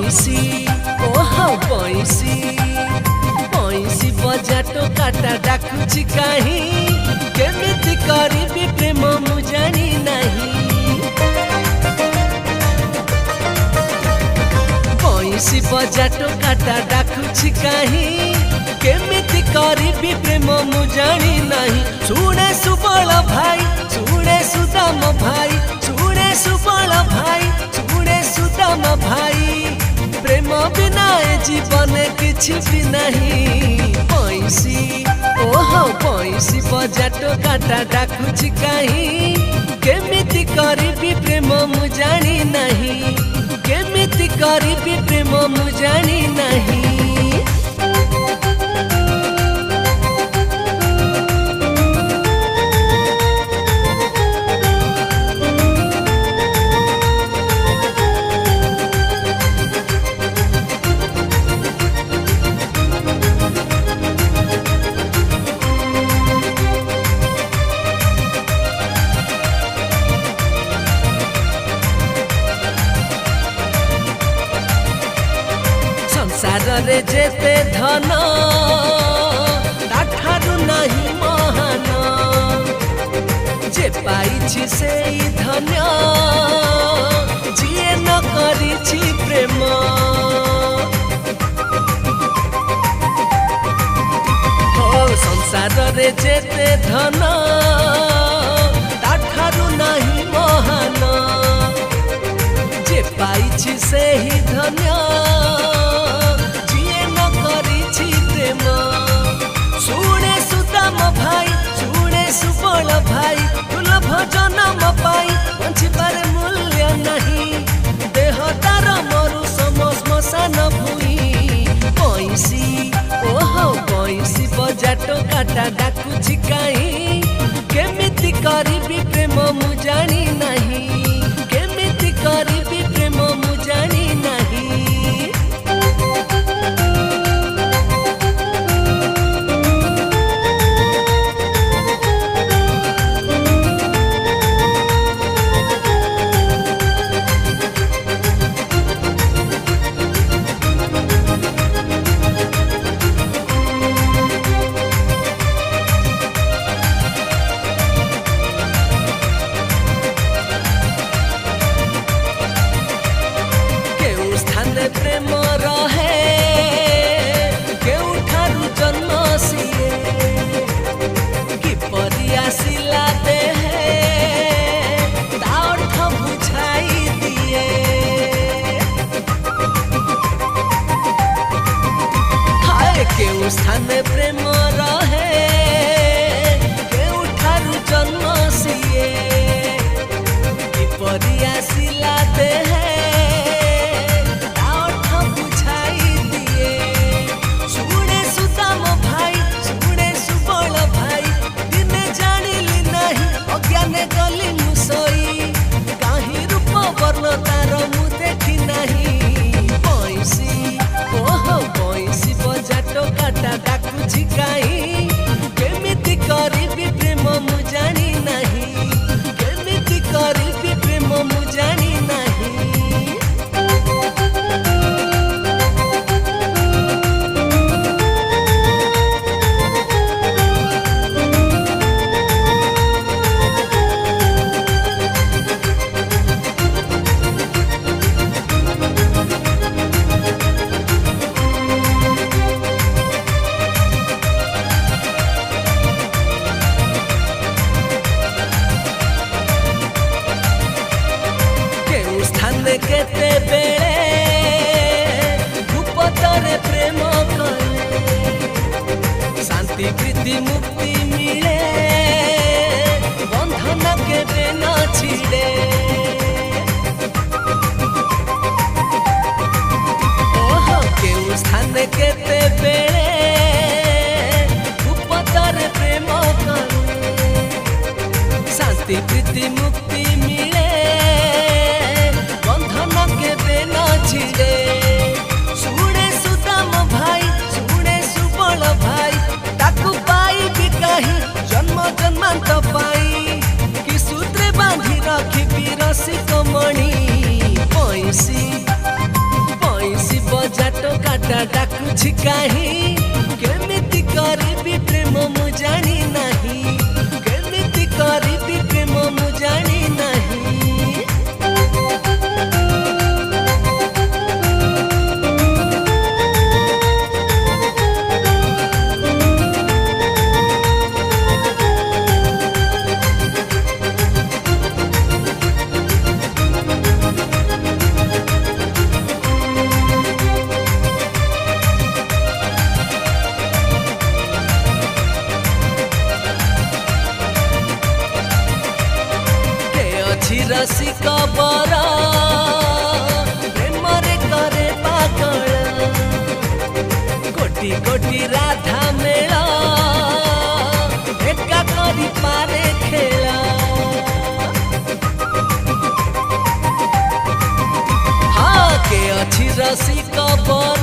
बंसी ओह बंसी बंसी बजा टोकाटा डाकुची काहीं केमिति करिबी प्रेम मु जानी नाही बंसी बजा टोकाटा डाकुची काहीं केमिति करिबी प्रेम मु जानी नाही सुने सुबल भाई सुने सुदाम भाई सुने सुबल भाई सुने सुदाम भाई प्रेम बिना जीवन किछि भी नहीं बंसी ओह बंसी बजा टोकाटा डाकुची काहीं केमिति करिबी प्रेम मु जानी नहीं केमिति करिबी प्रेम मु जानी नहीं संसार रे जेते धन ताठारु नहीं महान जे पाइछि से धन्य जिए न करिछि प्रेम हो संसार रे जेते धन ताठारु नहीं महान जे पाइछि से धन्य सुने सुदाम भाई सुने सुबल भाई दुर्लभ जन्म पाई बंचिबार मूल्य नहीं देह तार मरु समश्मशान भूई बंसी ओह बंसी बजा टोकाटा डाकुची काहीं केमिति करिबी प्रेम मु जानी नहीं केमिति करिबी प्रेम मु जानी नहीं प्रेम रहे केउठारु जन्म सिए कि परि आसिला देहे ता अर्थ बुझाई दिए हाय केउ स्थान प्रेम रहे केउठारु जन्म सिए कि परि आसिला देहे गली मुसई काहीं रूप वर्ण तार मु देखी नहीं बंसी ओह बंसी बजा टोकाटा डाकुची काहीं केमिति करिबी प्रेम मु जानी नहीं केमिति करिबी प्रेम मु जानी नहीं केते बेले भूपतरे प्रेम कले शांति प्रीति मुक्ति मिले बंधन केबे न छिड़े ओह केउ स्थान केते बेले भूपतरे प्रेम कले शांति प्रीति मुक्ति मिले सुने सुदाम भाई सुने सुबल भाई ताकू पाई भी कहीं कहीं केमिति करिबी प्रेम मु जानी नहीं केमिति करिबी प्रेम मु जानी नहीं रसिक बर प्रेमरे करे पागल कोटि कोटि राधा मेल एका करी पारे खेल हाँ के अच्छी रसिक बर